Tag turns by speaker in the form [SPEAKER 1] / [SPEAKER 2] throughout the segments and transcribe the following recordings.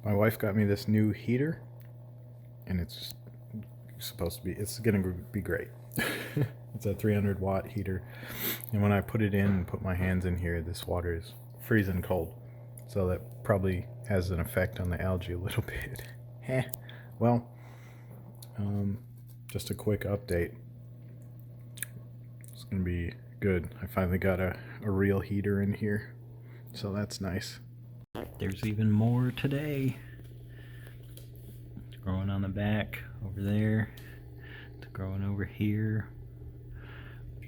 [SPEAKER 1] my wife got me this new heater, and it's gonna be great. It's a 300 watt heater, and when I put it in and put my hands in here, this water is freezing cold, so that probably has an effect on the algae a little bit. Well, just a quick update. It's gonna be good. I finally got a real heater in here, so that's nice. There's even more today. It's growing on the back over there. It's growing over here.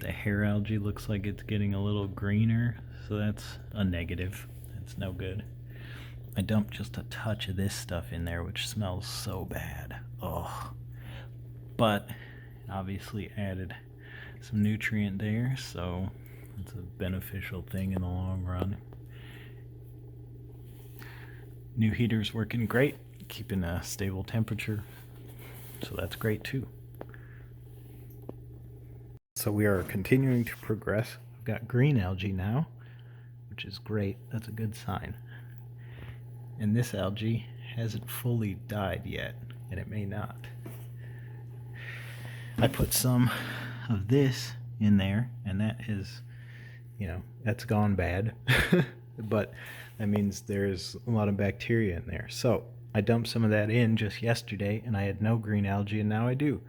[SPEAKER 1] The hair algae looks like it's getting a little greener, so that's a negative. That's no good. I dumped just a touch of this stuff in there, which smells so bad. Oh, but obviously added some nutrient there, so it's a beneficial thing in the long run. New heater's working great, keeping a stable temperature, so that's great too. So we are continuing to progress. I've got green algae now, which is great. That's a good sign. And this algae hasn't fully died yet, and it may not. I put some of this in there, and that is, that's gone bad. But that means there's a lot of bacteria in there. So I dumped some of that in just yesterday, and I had no green algae, and now I do.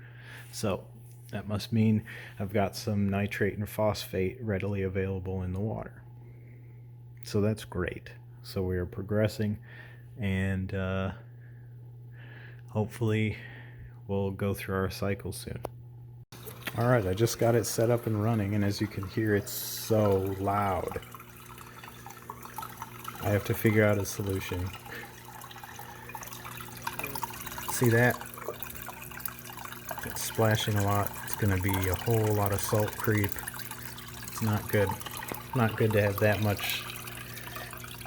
[SPEAKER 1] So that must mean I've got some nitrate and phosphate readily available in the water. So that's great. So we are progressing, and hopefully we'll go through our cycle soon. Alright, I just got it set up and running, and as you can hear, it's so loud. I have to figure out a solution. See that? It's splashing a lot. It's going to be a whole lot of salt creep. It's not good. Not good to have that much,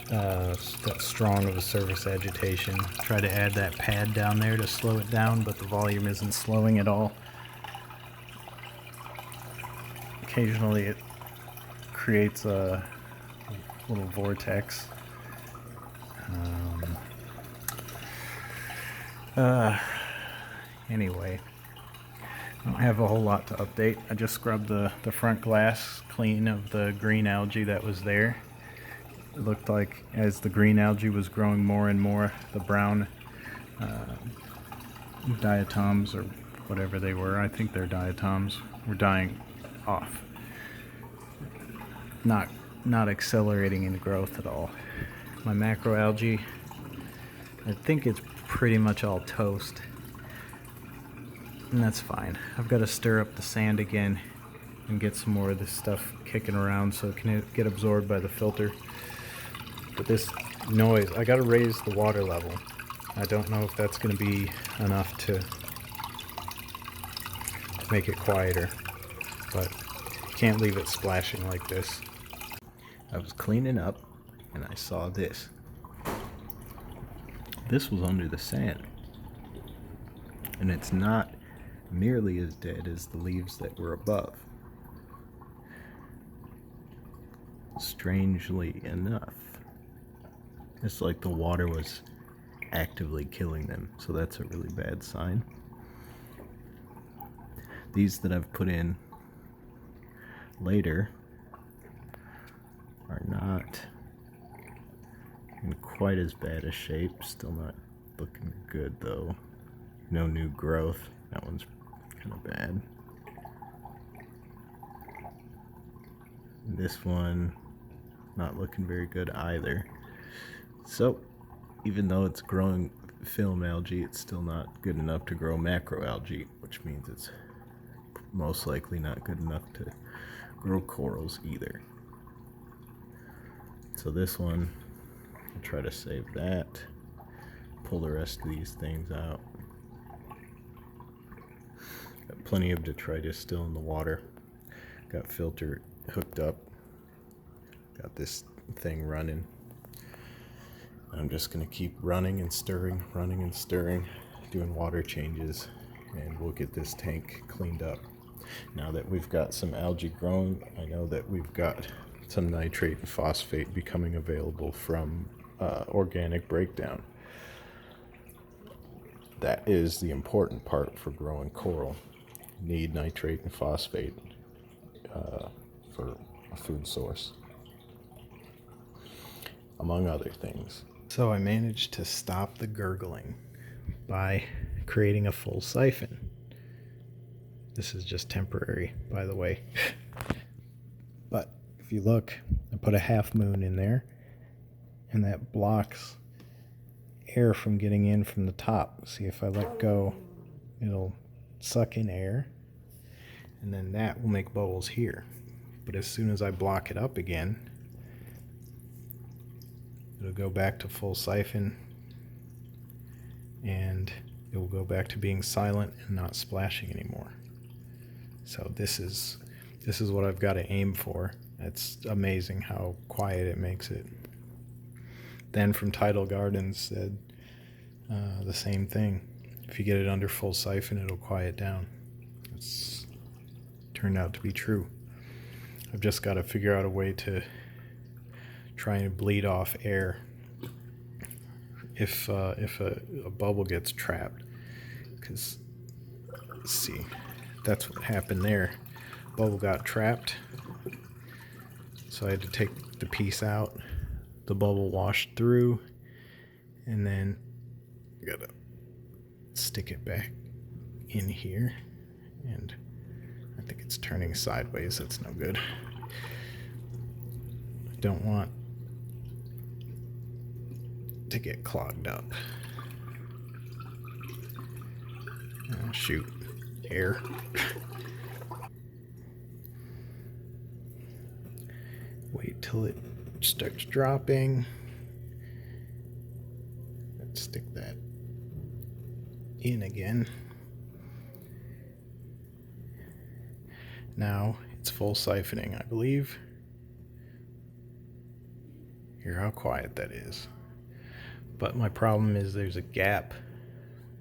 [SPEAKER 1] that strong of a surface agitation. Try to add that pad down there to slow it down, but the volume isn't slowing at all. Occasionally it creates a little vortex. Anyway, I don't have a whole lot to update. I just scrubbed the front glass clean of the green algae that was there. It looked like as the green algae was growing more and more, the brown diatoms, or whatever they were, I think they're diatoms, were dying off. Not accelerating in growth at all. My macroalgae, I think it's pretty much all toast. And that's fine. I've got to stir up the sand again and get some more of this stuff kicking around so it can get absorbed by the filter. But this noise, I got to raise the water level. I don't know if that's going to be enough to make it quieter, but can't leave it splashing like this. I was cleaning up and I saw this. This was under the sand, and it's not nearly as dead as the leaves that were above. Strangely enough, it's like the water was actively killing them, so that's a really bad sign. These that I've put in later are not in quite as bad a shape. Still not looking good though. No new growth. That one's kind of bad. This one not looking very good either. So even though it's growing film algae, it's still not good enough to grow macroalgae, which means it's most likely not good enough to grow corals either. So this one, I'll try to save that, pull the rest of these things out. Got plenty of detritus still in the water. Got filter hooked up. Got this thing running. I'm just going to keep running and stirring, doing water changes, and we'll get this tank cleaned up. Now that we've got some algae growing, I know that we've got some nitrate and phosphate becoming available from organic breakdown. That is the important part for growing coral. You need nitrate and phosphate for a food source, among other things. So I managed to stop the gurgling by creating a full siphon. This is just temporary, by the way. But if you look, I put a half moon in there, and that blocks air from getting in from the top. See, if I let go, it'll suck in air, and then that will make bubbles here. But as soon as I block it up again, it'll go back to full siphon, and it will go back to being silent and not splashing anymore. So this is what I've got to aim for. It's amazing how quiet it makes it. Then from Tidal Gardens said the same thing. If you get it under full siphon, it'll quiet down. It's turned out to be true. I've just got to figure out a way to try and bleed off air if a bubble gets trapped. Because, let's see, that's what happened there. Bubble got trapped, so I had to take the piece out. The bubble washed through, and then I gotta stick it back in here, and I think it's turning sideways. That's no good. I don't want to get clogged up. Oh, shoot, air. Wait till it starts dropping. Let's stick that in again. Now it's full siphoning, I believe. Hear how quiet that is. But my problem is there's a gap,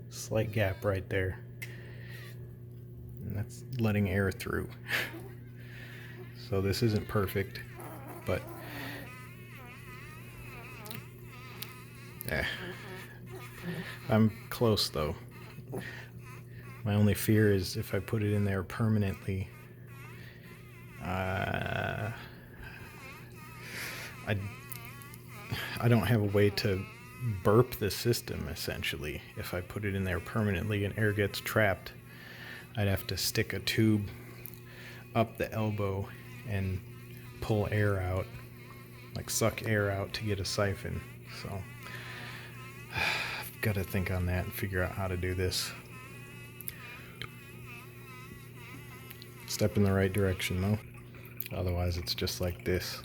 [SPEAKER 1] slight gap right there, and that's letting air through. So this isn't perfect, but I'm close though. My only fear is if I put it in there permanently, I don't have a way to burp the system, essentially. If I put it in there permanently and air gets trapped, I'd have to stick a tube up the elbow and pull air out, like suck air out to get a siphon. So I've got to think on that and figure out how to do this. Step in the right direction though, otherwise it's just like this.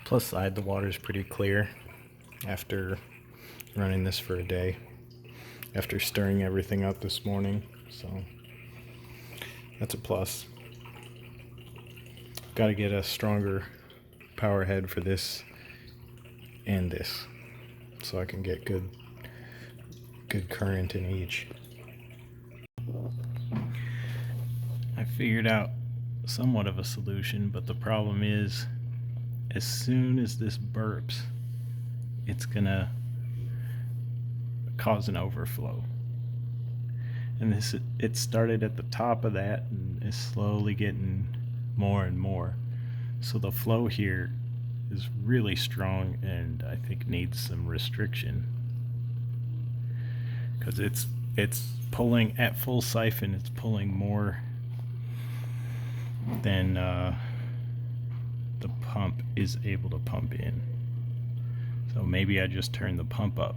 [SPEAKER 1] Plus side, the water's pretty clear after running this for a day, after stirring everything up this morning, so that's a plus. Got to get a stronger power head for this and this, so I can get good current in each. I figured out somewhat of a solution, but the problem is, as soon as this burps, it's gonna cause an overflow. And it started at the top of that and is slowly getting more and more. So the flow here is really strong and I think needs some restriction. Because it's pulling at full siphon, it's pulling more than the pump is able to pump in. So maybe I just turn the pump up.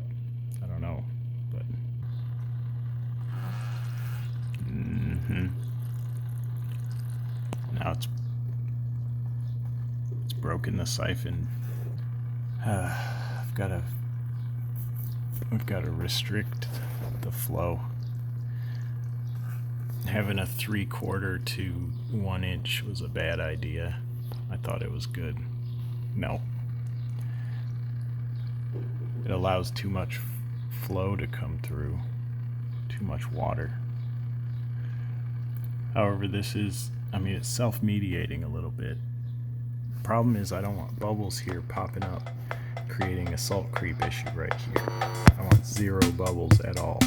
[SPEAKER 1] I don't know, but now it's broken the siphon. I've got to restrict the flow. Having a 3/4 to 1 inch was a bad idea. I thought it was good. No. It allows too much flow to come through, too much water. However, this is I mean, it's self-mediating a little bit. Problem is I don't want bubbles here popping up, creating a salt creep issue right here. I want 0 bubbles at all.